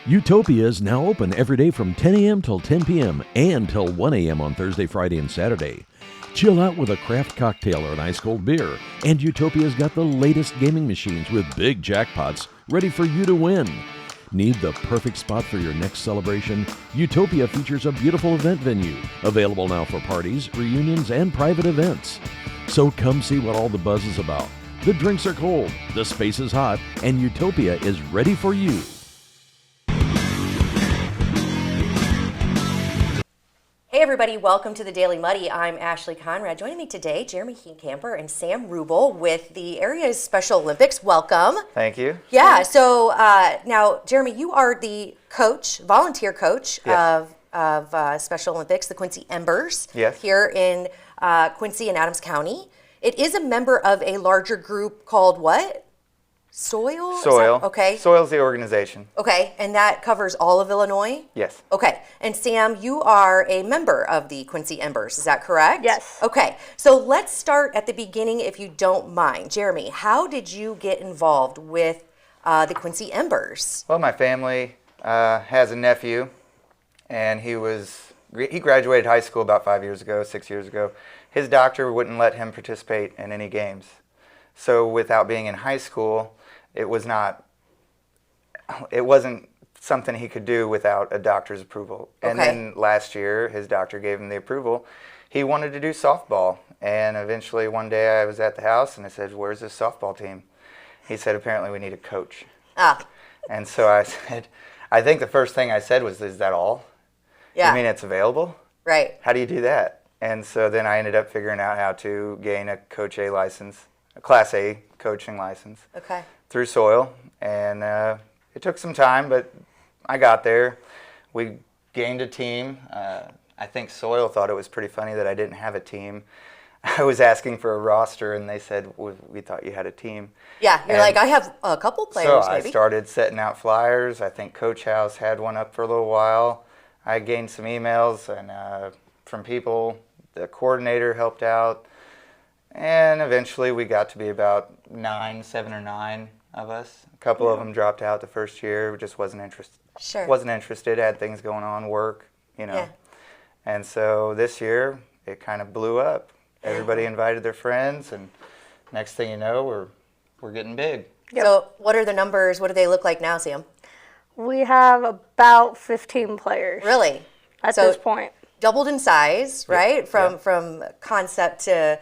Utopia is now open every day from 10 a.m. till 10 p.m. and till 1 a.m. on Thursday, Friday, and Saturday. Chill out with a craft cocktail or an ice cold beer, and Utopia's got the latest gaming machines with big jackpots ready for you to win. Need the perfect spot for your next celebration? Utopia features a beautiful event venue, available now for parties, reunions, and private events. So come see what all the buzz is about. The drinks are cold, the space is hot, and Utopia is ready for you. Hey everybody, welcome to the Daily Muddy. I'm Ashley Conrad. Joining me today, Jeremy Hinkamper and Sam Rubel with the area's Special Olympics. Welcome. Thank you. Yeah, so now, Jeremy, you are the coach, volunteer coach Yes. of Special Olympics, the Quincy Embers, Yes. here in Quincy and Adams County. It is a member of a larger group called what? Soil? Soil. Okay. Soil's the organization. Okay, and that covers all of Illinois? Yes. Okay, and Sam, you are a member of the Quincy Embers, is that correct? Yes. Okay, so let's start at the beginning if you don't mind. Jeremy, how did you get involved with the Quincy Embers? Well, my family has a nephew, and he graduated high school about 6 years ago. His doctor wouldn't let him participate in any games. So without being in high school, it wasn't something he could do without a doctor's approval. And Okay. then last year, his doctor gave him the approval. He wanted to do softball. And eventually one day I was at the house and I said, "Where's this softball team?" He said, "Apparently we need a coach." Ah, And so I said, I think the first thing I said was, "Is that all? yeah, I mean, it's available? right. How do you do that?" And so then I ended up figuring out how to gain a Coach A license, a Class A coaching license. Okay. Through Soil, and it took some time, but I got there. We gained a team. I think Soil thought it was pretty funny that I didn't have a team. I was asking for a roster, and they said, "We thought you had a team." Yeah, you're And like, I have a couple players, so maybe. I started setting out flyers. I think Coach House had one up for a little while. I gained some emails and from people. The coordinator helped out. And eventually we got to be about 7 or 9 of us. A couple of them dropped out the first year, just wasn't interested. Sure. Wasn't interested, had things going on, work, Yeah. And so this year it kind of blew up. Everybody invited their friends, and next thing you know, we're getting big. So what are the numbers? What do they look like now, Sam? We have about 15 players Really? at So- this point. Doubled in size, right? Yeah. From concept to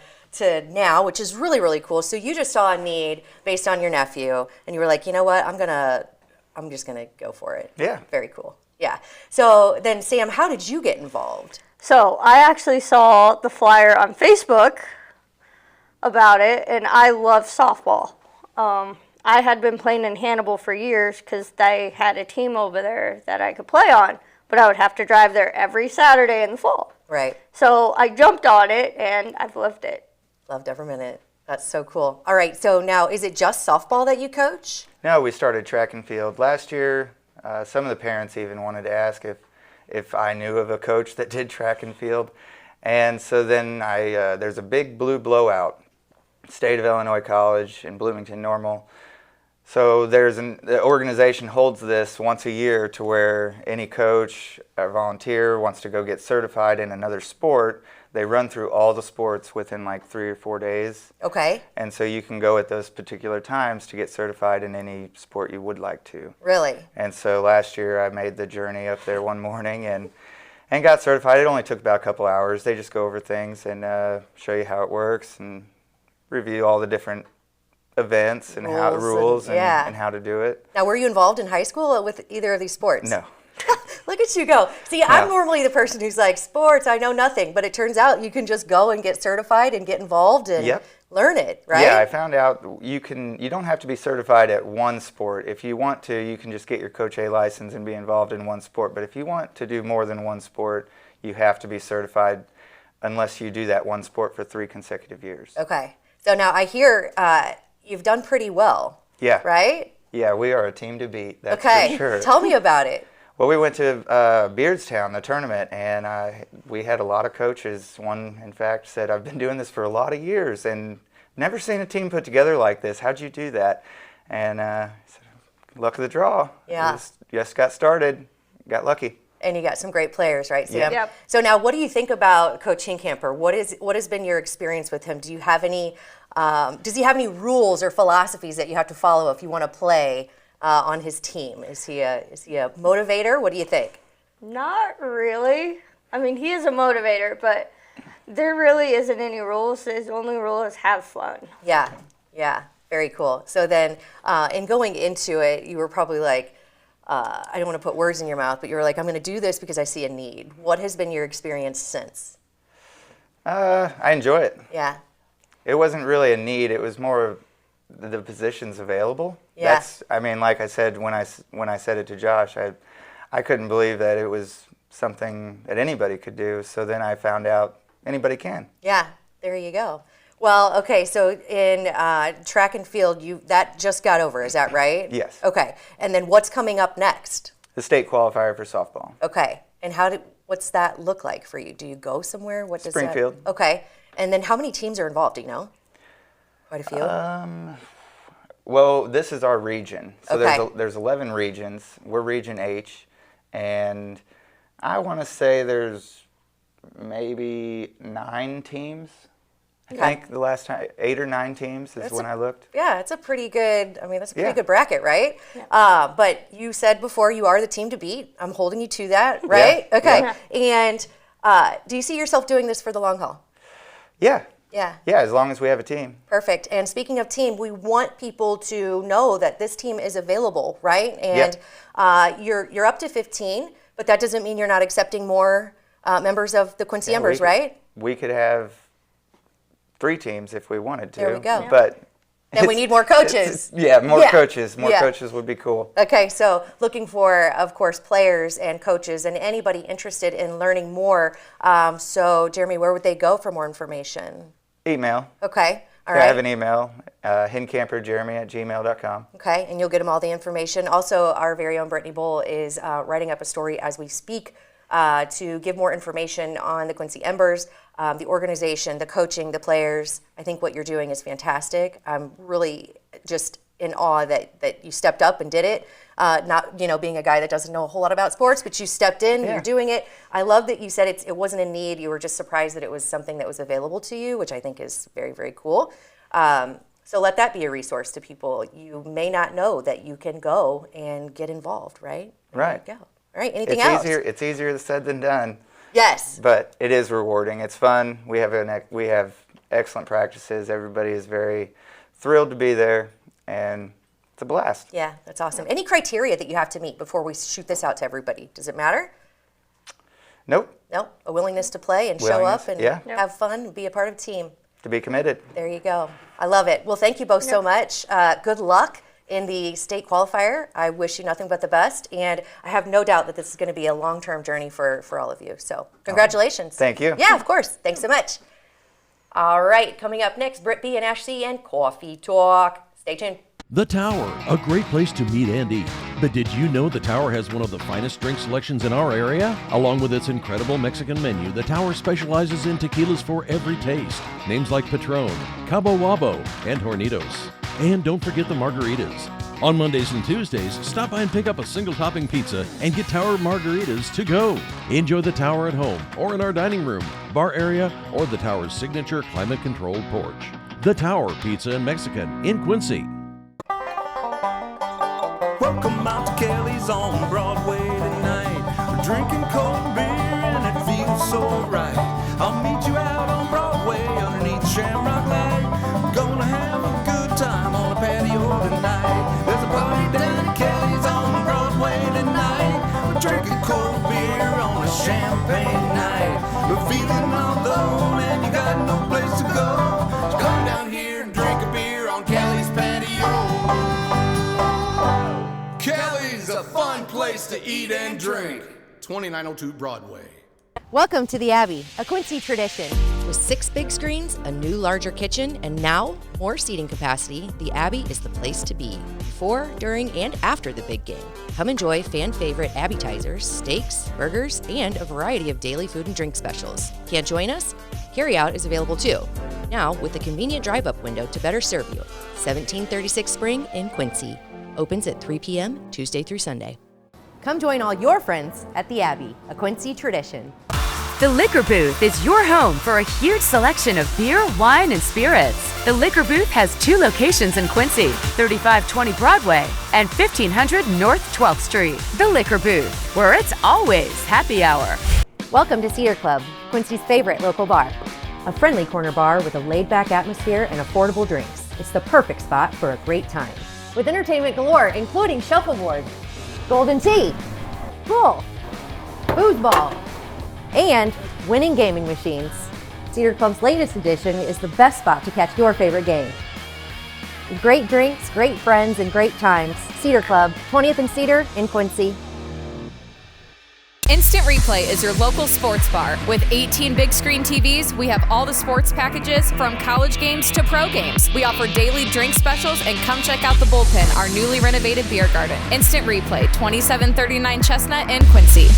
now, which is really, really cool. So you just saw a need based on your nephew, and you were like, you know what, I'm just gonna go for it. Yeah. Very cool. Yeah. So then, Sam, how did you get involved? So I actually saw the flyer on Facebook about it, and I love softball. I had been playing in Hannibal for years because they had a team over there that I could play on, but I would have to drive there every Saturday in the fall. Right. So I jumped on it, and I've loved it. Loved every minute. That's so cool. All right. So now, is it just softball that you coach? No, we started track and field last year. Some of the parents even wanted to ask if I knew of a coach that did track and field. And so then there's a big blue blowout, State of Illinois College in Bloomington Normal. So the organization holds this once a year to where any coach or volunteer wants to go get certified in another sport. They run through all the sports within like 3 or 4 days. Okay. And so you can go at those particular times to get certified in any sport you would like to. Really? And so last year I made the journey up there one morning and got certified. It only took about a couple hours. They just go over things and show you how it works and review all the different events and how the rules and how to do it. Now, were you involved in high school with either of these sports? No. Look at you go. See, I'm normally the person who's like, sports, I know nothing. But it turns out you can just go and get certified and get involved and learn it, right? Yeah, I found out you don't have to be certified at one sport. If you want to, you can just get your Coach A license and be involved in one sport. But if you want to do more than one sport, you have to be certified unless you do that one sport for 3 consecutive years. Okay. So now I hear you've done pretty well. Yeah. Right? Yeah, we are a team to beat, that's okay. for sure. Tell me about it. Well, we went to Beardstown, the tournament, and we had a lot of coaches. One, in fact, said, "I've been doing this for a lot of years and never seen a team put together like this. How'd you do that?" And I said, "Luck of the draw." Yeah. just got started, got lucky. And you got some great players, right, Sam? Yeah. Yep. So now, what do you think about Coach Hinkamper? What has been your experience with him? Do you have any? Does he have any rules or philosophies that you have to follow if you want to play on his team? Is he a motivator? What do you think? Not really. I mean, he is a motivator, but there really isn't any rules. His only rule is have fun. Yeah, very cool. So then, in going into it, you were probably like, I don't want to put words in your mouth, but you were like, I'm going to do this because I see a need. What has been your experience since? I enjoy it. Yeah. It wasn't really a need. It was more of the positions available. Yeah. I mean, like I said, when I said it to Josh, I couldn't believe that it was something that anybody could do. So then I found out anybody can. Yeah, there you go. Well, okay, so in track and field, that just got over, is that right? Yes. Okay, and then what's coming up next? The state qualifier for softball. Okay, and what's that look like for you? Do you go somewhere? What does Springfield. That? Okay, and then how many teams are involved? Do you know? Quite a few. Well, this is our region. So Okay. there's 11 regions. We're Region H, and I want to say there's maybe 9 teams. I think the last time 8 or 9 teams is when I looked. Yeah, it's a pretty good. I mean, that's a pretty Yeah. good bracket, right? Yeah. But you said before you are the team to beat. I'm holding you to that, right? Yeah. Okay. Yeah. And do you see yourself doing this for the long haul? Yeah. Yeah. Yeah, as long as we have a team. Perfect. And speaking of team, we want people to know that this team is available, right? And you're up to 15, but that doesn't mean you're not accepting more members of the Quincy Embers, right? We could have 3 teams if we wanted to. There we go. But Then we need more coaches. More coaches. More Yeah. coaches would be cool. Okay, so looking for, of course, players and coaches and anybody interested in learning more. So, Jeremy, where would they go for more information? Email. Okay, all I right. have an email, hinkamperjeremy@gmail.com. Okay, and you'll get them all the information. Also, our very own Brittany Bull is writing up a story as we speak to give more information on the Quincy Embers, the organization, the coaching, the players. I think what you're doing is fantastic. I'm really just in awe that you stepped up and did it. Not being a guy that doesn't know a whole lot about sports, but you stepped in, Yeah. you're doing it. I love that you said it wasn't a need. You were just surprised that it was something that was available to you, which I think is very, very cool. So let that be a resource to people. You may not know that you can go and get involved, right? Right. There you go. All right, anything else? It's easier said than done, Yes. but it is rewarding. It's fun. We have excellent practices. Everybody is very thrilled to be there, and it's a blast. Yeah, that's awesome. Any criteria that you have to meet before we shoot this out to everybody? Does it matter? Nope. No? A willingness to play and show up and yeah. have fun, be a part of a team. To be committed. There you go. I love it. Well, thank you both so much. Good luck in the state qualifier. I wish you nothing but the best, and I have no doubt that this is going to be a long-term journey for all of you. So congratulations. Thank you. Yeah, of course. Thanks so much. All right, coming up next, Britt B and Ash C and Coffee Talk. Stay tuned. The Tower, a great place to meet and eat. But did you know the Tower has one of the finest drink selections in our area? Along with its incredible Mexican menu, the Tower specializes in tequilas for every taste. Names like Patron, Cabo Wabo, and Hornitos. And don't forget the margaritas. On Mondays and Tuesdays, stop by and pick up a single topping pizza and get Tower margaritas to go. Enjoy the Tower at home or in our dining room, bar area, or the Tower's signature climate-controlled porch. The Tower Pizza and Mexican in Quincy. Welcome out to Kelly's on Broadway tonight. We're drinking cold beer and it feels so right. I'll meet you out on Broadway underneath Shamrock Light. We're gonna have a good time on the patio tonight. There's a party down at Kelly's on Broadway tonight. We're drinking cold beer on a champagne night. We're feeling all alone and you got no place to go. So come down here and drink a beer on Kelly's patio. Kelly's a fun place to eat and drink. 2902 Broadway. Welcome to the Abbey, a Quincy tradition. With 6 big screens, a new larger kitchen, and now more seating capacity, the Abbey is the place to be before, during, and after the big game. Come enjoy fan favorite appetizers, steaks, burgers, and a variety of daily food and drink specials. Can't join us? Carryout is available too. Now with a convenient drive-up window to better serve you. 1736 Spring in Quincy. Opens at 3 p.m. Tuesday through Sunday. Come join all your friends at the Abbey, a Quincy tradition. The Liquor Booth is your home for a huge selection of beer, wine, and spirits. The Liquor Booth has 2 locations in Quincy, 3520 Broadway and 1500 North 12th Street. The Liquor Booth, where it's always happy hour. Welcome to Cedar Club, Quincy's favorite local bar. A friendly corner bar with a laid-back atmosphere and affordable drinks. It's the perfect spot for a great time. With entertainment galore, including shuffleboard, golden tee, pool, foosball, and winning gaming machines. Cedar Club's latest edition is the best spot to catch your favorite game. Great drinks, great friends, and great times. Cedar Club, 20th and Cedar in Quincy. Instant Replay is your local sports bar. With 18 big screen TVs, we have all the sports packages from college games to pro games. We offer daily drink specials, and come check out the Bullpen, our newly renovated beer garden. Instant Replay, 2739 Chestnut in Quincy.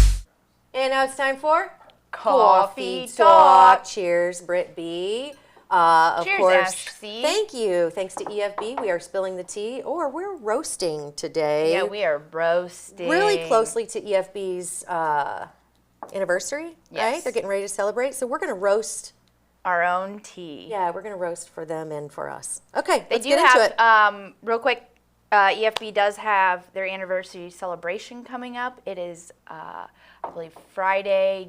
And now it's time for Coffee Talk. Cheers, Britt B. Of Cheers, course. Ash C. Thank you. Thanks to EFB, we are spilling the tea, or we're roasting today. Yeah, we are roasting. Really closely to EFB's anniversary, Yes. right? They're getting ready to celebrate, so we're going to roast. Our own tea. Yeah, we're going to roast for them and for us. Okay, They let's do get into it. have, real quick, EFB does have their anniversary celebration coming up. It is, I believe, Friday,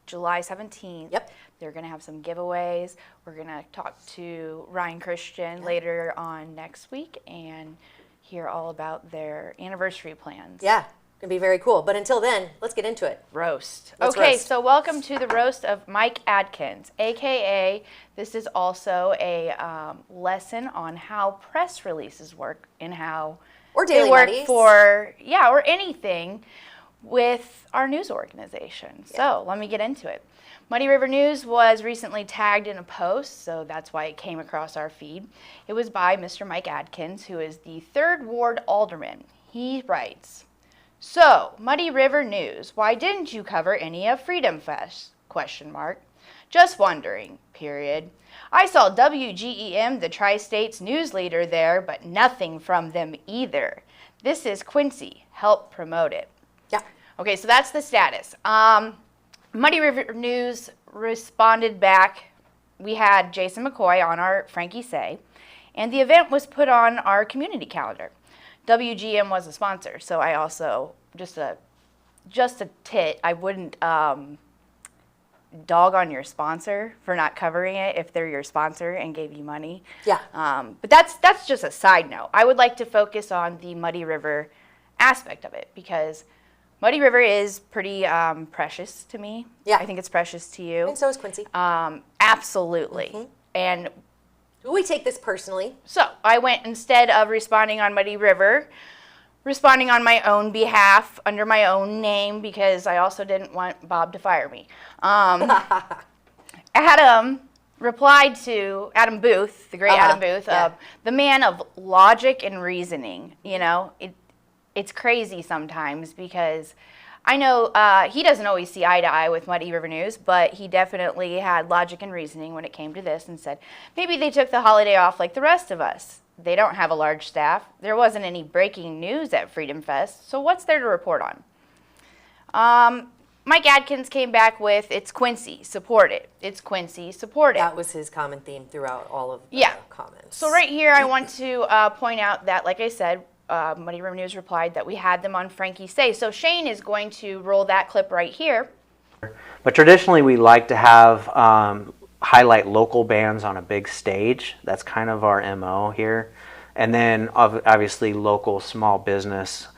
July 17th. Yep. They're going to have some giveaways. We're going to talk to Ryan Christian later on next week and hear all about their anniversary plans. Yeah, going to be very cool. But until then, let's get into it. Roast. Let's Okay, roast. so welcome to the roast of Mike Adkins, a.k.a. this is also a lesson on how press releases work and how Or they Daily work Muddies. for, or anything with our news organization. So let me get into it. Muddy River News was recently tagged in a post, so that's why it came across our feed. It was by Mr. Mike Adkins, who is the 3rd Ward Alderman. He writes, "So, Muddy River News, why didn't you cover any of Freedom Fest? ? Just wondering, period. I saw WGEM, the Tri-States news leader there, but nothing from them either. This is Quincy. Help promote it." Yeah. Okay, so that's the status. Muddy River News responded back. We had Jason McCoy on our Frankie Say, and the event was put on our community calendar. WGM was a sponsor, so I also, just a tit, I wouldn't dog on your sponsor for not covering it if they're your sponsor and gave you money. Yeah. But that's just a side note. I would like to focus on the Muddy River aspect of it because Muddy River is pretty precious to me. Yeah. I think it's precious to you. And so is Quincy. Absolutely. And We take this personally. so I went, instead of responding on Muddy River, responding on my own behalf under my own name because I also didn't want Bob to fire me. Adam replied to Adam Booth, the great Adam Booth, yeah. the man of logic and reasoning. You know, it's crazy sometimes because I know he doesn't always see eye to eye with Muddy River News, but he definitely had logic and reasoning when it came to this and said, maybe they took the holiday off like the rest of us. They don't have a large staff. There wasn't any breaking news at Freedom Fest, so what's there to report on? Mike Adkins came back with, it's Quincy, support it. It's Quincy, support it. That was his common theme throughout all of the comments. So right here, I want to point out that, like I said, Muddy River News replied that we had them on Frankie Say. So Shane is going to roll that clip right here. But traditionally, we like to have highlight local bands on a big stage. That's kind of our MO here. And then obviously local small business.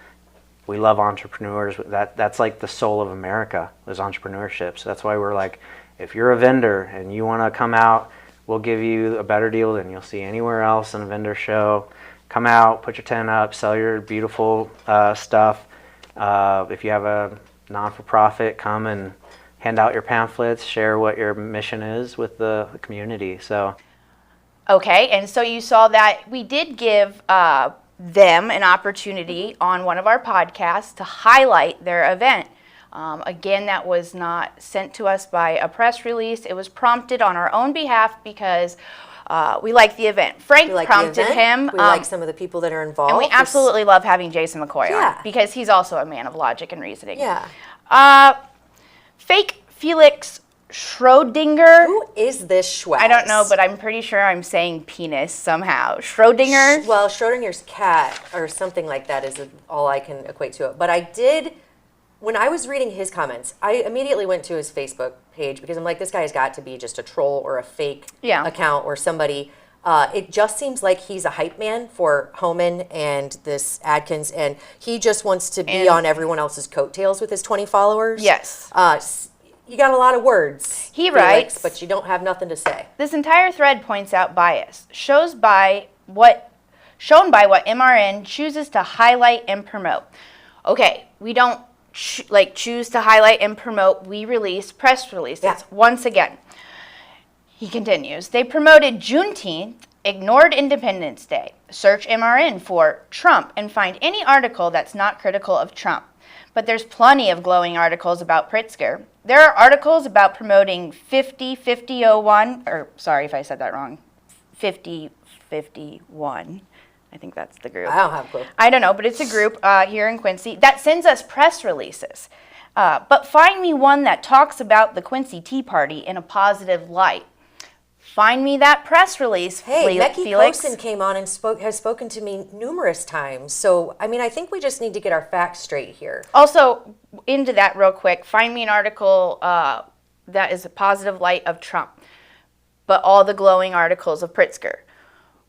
We love entrepreneurs. That's like the soul of America, is entrepreneurship. So that's why we're like, if you're a vendor and you want to come out, we'll give you a better deal than you'll see anywhere else in a vendor show. Come out, put your tent up, sell your beautiful stuff. If you have a non-for-profit, come and hand out your pamphlets, share what your mission is with the community. So, Okay, and so you saw that we did give them an opportunity on one of our podcasts to highlight their event. Again, that was not sent to us by a press release. It was prompted on our own behalf because We like the event. Frank We like prompted the event. him. We like some of the people that are involved. And we absolutely love having Jason McCoy Yeah. on because he's also a man of logic and reasoning. Yeah. Fake Felix Schrodinger. Who is this Schwaz? I don't know, but I'm pretty sure I'm saying penis somehow. Schrodinger. Well, Schrodinger's cat or something like that is all I can equate to it. But I did, when I was reading his comments, I immediately went to his Facebook page because I'm like, this guy has got to be just a troll or a fake account or somebody. It just seems like he's a hype man for Homan and this Adkins, and he just wants to be on everyone else's coattails with his 20 followers. Yes. You got a lot of words. He Felix, writes, but you don't have nothing to say. This entire thread points out bias, shown by what MRN chooses to highlight and promote. Okay, we don't choose to highlight and promote. We release press releases. Yeah. Once again, he continues. They promoted Juneteenth, ignored Independence Day. Search MRN for Trump and find any article that's not critical of Trump. But there's plenty of glowing articles about Pritzker. There are articles about promoting 50-50-01, or sorry if I said that wrong, 50-51. I think that's the group. I don't have a clue. I don't know, but it's a group here in Quincy that sends us press releases. But find me one that talks about the Quincy Tea Party in a positive light. Find me that press release, Hey, Becky Felix. Posen came on and has spoken to me numerous times. So, I mean, I think we just need to get our facts straight here. Also, into that real quick, find me an article that is a positive light of Trump, but all the glowing articles of Pritzker.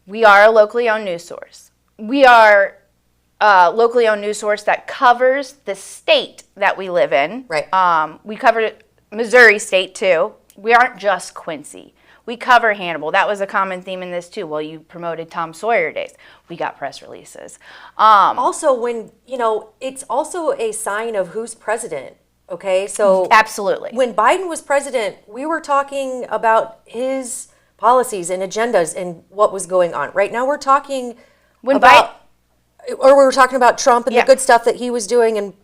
We are a locally owned news source. We are a locally owned news source that covers the state that we live in. Right. We cover Missouri State, too. We aren't just Quincy. We cover Hannibal. That was a common theme in this, too. Well, you promoted Tom Sawyer days. We got press releases. Also, when, it's also a sign of who's president, okay? So absolutely. When Biden was president, we were talking about his policies and agendas and what was going on. Right now we're talking we were talking about Trump and the good stuff that he was doing and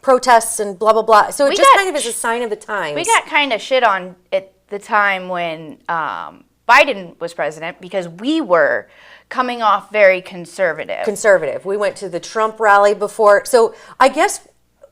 protests and blah, blah, blah. So it just kind of is a sign of the times. We got kind of shit on at the time when Biden was president because we were coming off very conservative. We went to the Trump rally before. So I guess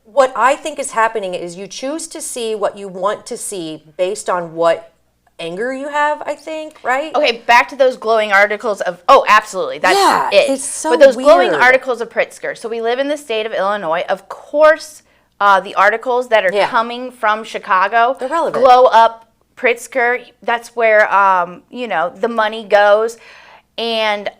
what I think is happening is you choose to see what you want to see based on what anger you have, I think, right? Okay, back to those glowing articles of, absolutely, that's it. It's so But those weird. glowing articles of Pritzker. So we live in the state of Illinois. Of course, the articles that are coming from Chicago they're relevant. Glow up Pritzker. That's where, the money goes. And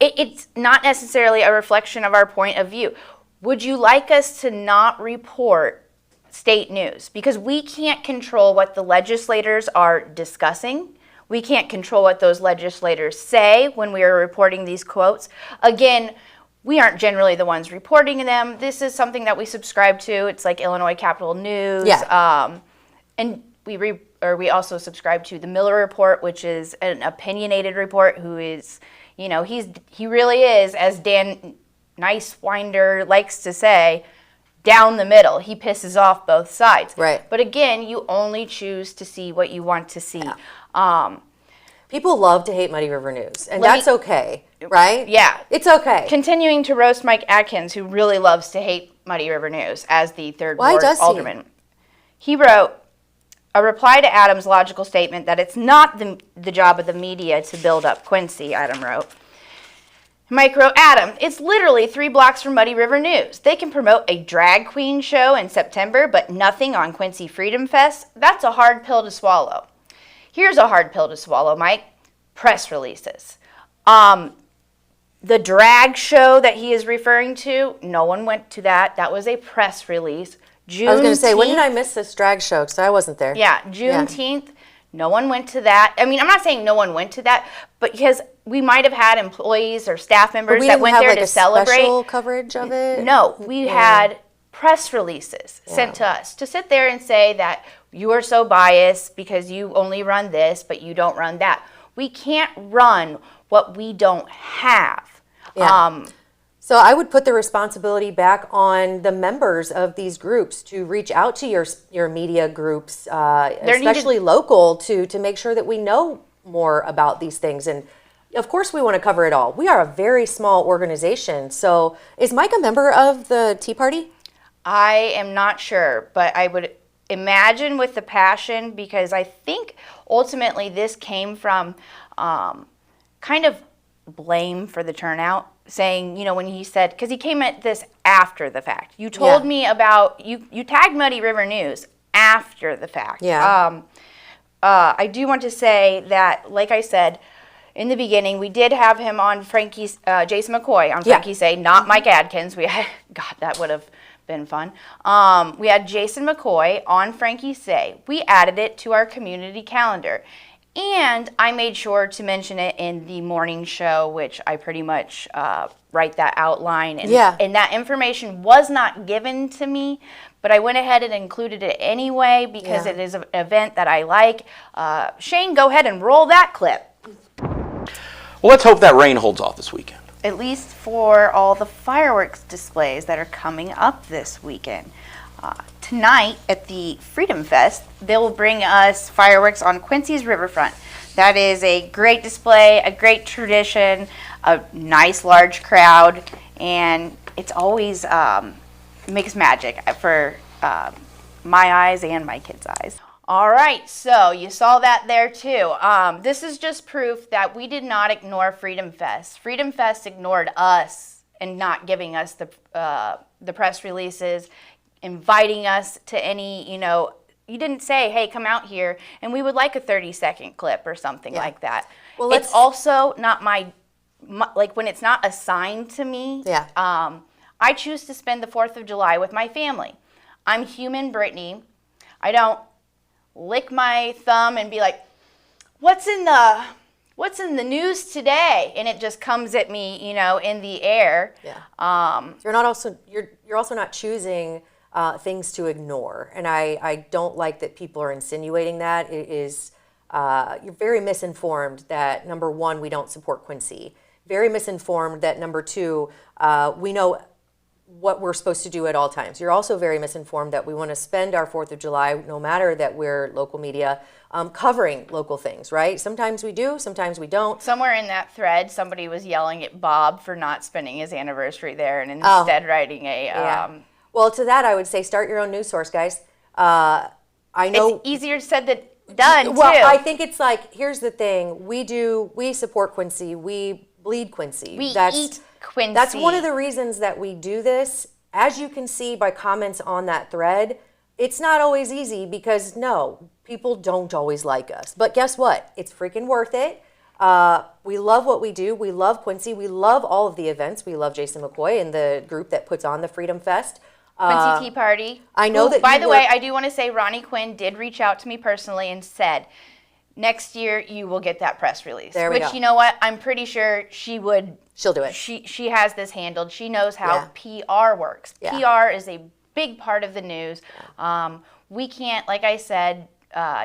it's not necessarily a reflection of our point of view. Would you like us to not report state news? Because we can't control what the legislators are discussing. We can't control what those legislators say when we are reporting these quotes. Again, we aren't generally the ones reporting them. This is something that we subscribe to. It's like Illinois Capital News. Yeah. And we also subscribe to the Miller Report, which is an opinionated report who is, he really is, as Dan Nicewinder likes to say, down the middle. He pisses off both sides. Right. But again, you only choose to see what you want to see. Yeah. People love to hate Muddy River News, and that's okay, right? Yeah. It's okay. Continuing to roast Mike Atkins, who really loves to hate Muddy River News as the third ward alderman. He wrote a reply to Adam's logical statement that it's not the job of the media to build up Quincy, Adam wrote. Mike wrote, Adam, it's literally 3 blocks from Muddy River News. They can promote a drag queen show in September, but nothing on Quincy Freedom Fest. That's a hard pill to swallow. Here's a hard pill to swallow, Mike. Press releases. The drag show that he is referring to, no one went to that. That was a press release. I was going to say, when did I miss this drag show? Because I wasn't there. Yeah, Juneteenth. No one went to that. I mean, I'm not saying no one went to that, but because we might have had employees or staff members that went there to celebrate. Special coverage of it? No, we had press releases sent to us to sit there and say that you are so biased because you only run this, but you don't run that. We can't run what we don't have. Yeah. So I would put the responsibility back on the members of these groups to reach out to your media groups, especially local, to make sure that we know more about these things. And of course we want to cover it all. We are a very small organization. So is Mike a member of the Tea Party? I am not sure, but I would imagine with the passion, because I think ultimately this came from kind of blame for the turnout, saying, you know, when he said, because he came at this after the fact. You told me about, you tagged Muddy River News after the fact. Yeah. I do want to say that, like I said, in the beginning, we did have him on Frankie's, Jason McCoy on Frankie Say, not Mike Adkins. We had, God, that would have been fun. We had Jason McCoy on Frankie Say. We added it to our community calendar. And I made sure to mention it in the morning show, which I pretty much write that outline. And, and that information was not given to me, but I went ahead and included it anyway because it is an event that I like. Shane, go ahead and roll that clip. Well, let's hope that rain holds off this weekend. At least for all the fireworks displays that are coming up this weekend. Tonight at the Freedom Fest, they will bring us fireworks on Quincy's riverfront. That is a great display, a great tradition, a nice large crowd, and it's always makes magic for my eyes and my kids' eyes. All right, so you saw that there too. This is just proof that we did not ignore Freedom Fest. Freedom Fest ignored us and not giving us the press releases, inviting us to any, you know, you didn't say, hey, come out here, and we would like a 30-second clip or something like that. Well, it's also not my, like when it's not assigned to me, I choose to spend the 4th of July with my family. I'm human, Brittany. I don't lick my thumb and be like, what's in the news today? And it just comes at me, you know, in the air. You're also not choosing things to ignore, and I don't like that people are insinuating that. It is you're very misinformed that, number one, we don't support Quincy. Very misinformed that, number two, we know what we're supposed to do at all times. You're also very misinformed that we want to spend our 4th of July, no matter that we're local media, covering local things, right? Sometimes we do, sometimes we don't. Somewhere in that thread, somebody was yelling at Bob for not spending his anniversary there and instead writing a... Well, to that I would say start your own news source, guys. I know... It's easier said than done, well, too. I think it's like, here's the thing. We support Quincy. We bleed Quincy. We eat Quincy. That's one of the reasons that we do this. As you can see by comments on that thread, it's not always easy because, no, people don't always like us. But guess what? It's freaking worth it. We love what we do. We love Quincy. We love all of the events. We love Jason McCoy and the group that puts on the Freedom Fest. Quincy Tea Party. I know that. By the way, I do want to say Ronnie Quinn did reach out to me personally and said, next year you will get that press release. There we go. Which, you know what? I'm pretty sure she would. She'll do it. She has this handled. She knows how PR works. PR is a big part of the news. We can't, like I said,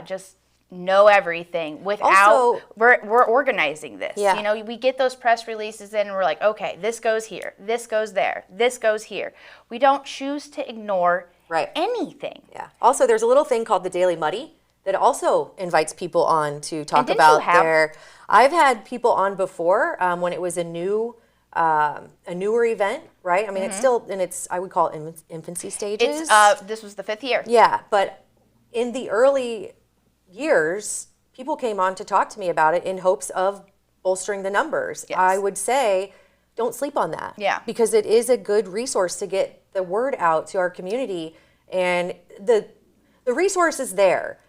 just know everything without Also, we're organizing this. You know, we get those press releases in and we're like, okay, this goes here, this goes there, this goes here. We don't choose to ignore anything. Also, there's a little thing called the Daily Muddy that also invites people on to talk about their... I've had people on before when it was a newer event, right? I mean, it's still in its, I would call it infancy stages. This was the 5th year. Yeah, but in the early years, people came on to talk to me about it in hopes of bolstering the numbers. I would say, don't sleep on that. Because it is a good resource to get the word out to our community, and the resource is there.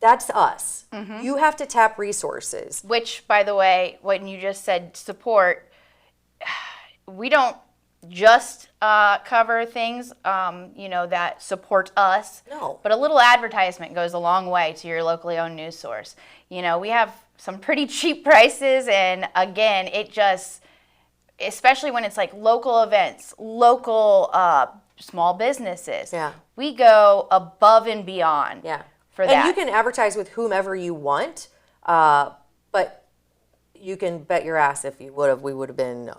That's us. You have to tap resources. Which, by the way, when you just said support, we don't just cover things, you know, that support us. No. But a little advertisement goes a long way to your locally owned news source. You know, we have some pretty cheap prices, and again, it just, especially when it's like local events, local small businesses. We go above and beyond. For that. And you can advertise with whomever you want, but you can bet your ass if you would have, we would have been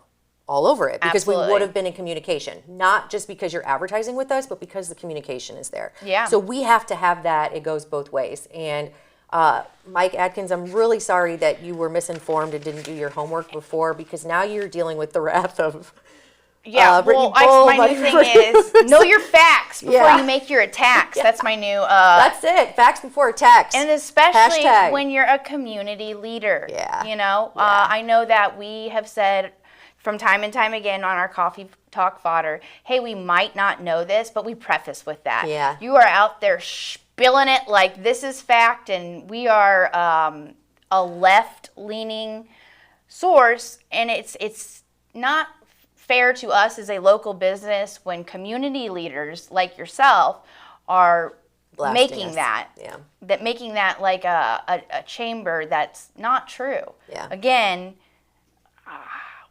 all over it because we would have been in communication, not just because you're advertising with us, but because the communication is there. So we have to have that. It goes both ways. And Mike Adkins, I'm really sorry that you were misinformed and didn't do your homework before, because now you're dealing with the wrath of Brittany my new thing is know your facts before you make your attacks. Yeah. That's my new. That's it. Facts before attacks. And especially when you're a community leader. Yeah. You know, I know that we have said from time and time again on our Coffee Talk Fodder, hey, we might not know this, but we preface with that. Yeah. You are out there spilling it like this is fact, and we are a left-leaning source, and it's not fair to us as a local business when community leaders like yourself are making that like a chamber that's not true. Yeah. Again,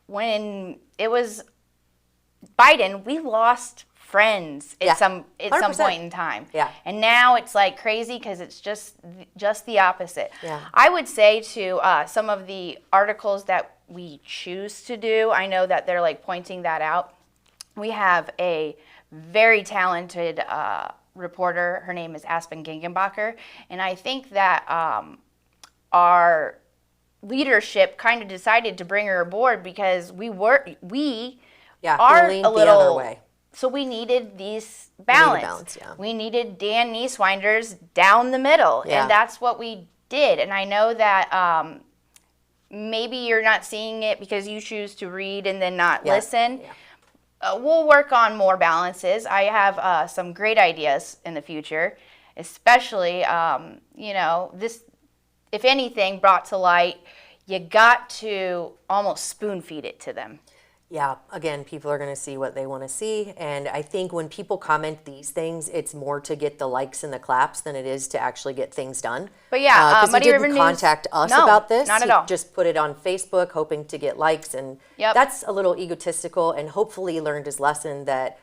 when it was Biden, we lost friends at some point in time. Yeah. And now it's like crazy because it's just the opposite. Yeah. I would say to some of the articles that we choose to do, I know that they're like pointing that out. We have a very talented reporter. Her name is Aspen Gengenbacher. And I think that our leadership kind of decided to bring her aboard because we are a little the other way. So we needed these balance. We needed Dan Nieswinders down the middle, and that's what we did. And I know that maybe you're not seeing it because you choose to read and then not listen. Yeah. We'll work on more balances. I have some great ideas in the future, especially, this, if anything, brought to light, you got to almost spoon feed it to them. Yeah, again, people are going to see what they want to see. And I think when people comment these things, it's more to get the likes and the claps than it is to actually get things done. But yeah, Muddy River News contact us about this. Not at all. Just put it on Facebook, hoping to get likes. And that's a little egotistical, and hopefully he learned his lesson that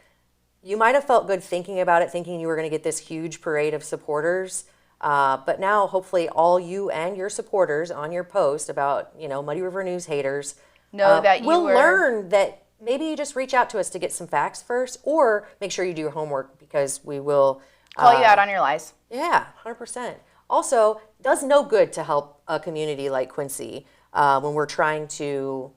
you might have felt good thinking about it, thinking you were going to get this huge parade of supporters. But now, hopefully, all you and your supporters on your post about, Muddy River News haters know that you will learn that maybe you just reach out to us to get some facts first, or make sure you do your homework, because we will call you out on your lies. Yeah, 100%. Also, does no good to help a community like Quincy when we're trying to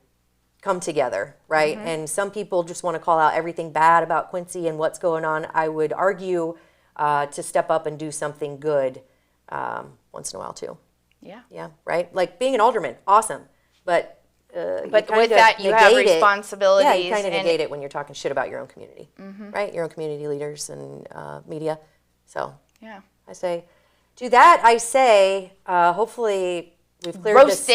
come together, right? Mm-hmm. And some people just want to call out everything bad about Quincy and what's going on. I would argue to step up and do something good once in a while too. Yeah. Yeah, right? Like being an alderman, awesome. But with that, you have responsibilities. Yeah, you kind of negate it when you're talking shit about your own community, right? Your own community leaders and media. So yeah, I say, to that I say, hopefully we've cleared this.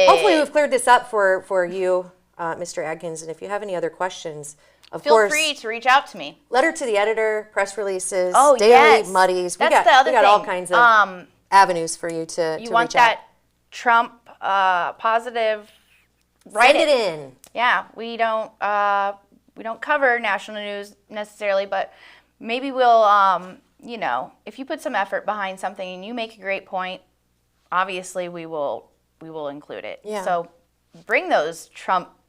Hopefully we've cleared this up for you, Mr. Adkins. And if you have any other questions, feel free to reach out to me. Letter to the editor, press releases, daily yes. muddies. We got all kinds of avenues for you to reach out. You want that Trump positive? Send it in. Yeah, we don't cover national news necessarily, but maybe we'll, if you put some effort behind something and you make a great point, obviously we will include it. Yeah. So bring those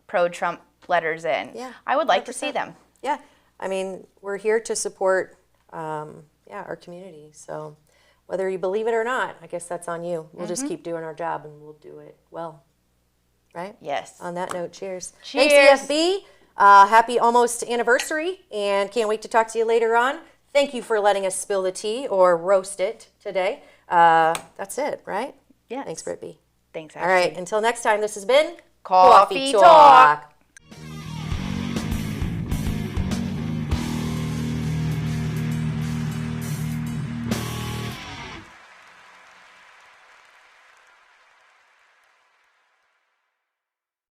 pro-Trump letters in. Yeah. I would like to see them. Yeah. I mean, we're here to support, our community. So whether you believe it or not, I guess that's on you. We'll just keep doing our job, and we'll do it well. Right? Yes. On that note, cheers. Cheers. Thanks, EFB. Happy almost anniversary, and can't wait to talk to you later on. Thank you for letting us spill the tea or roast it today. That's it, right? Yes. Thanks, Brittany. Thanks, Ashley. All right, until next time, this has been Coffee Talk.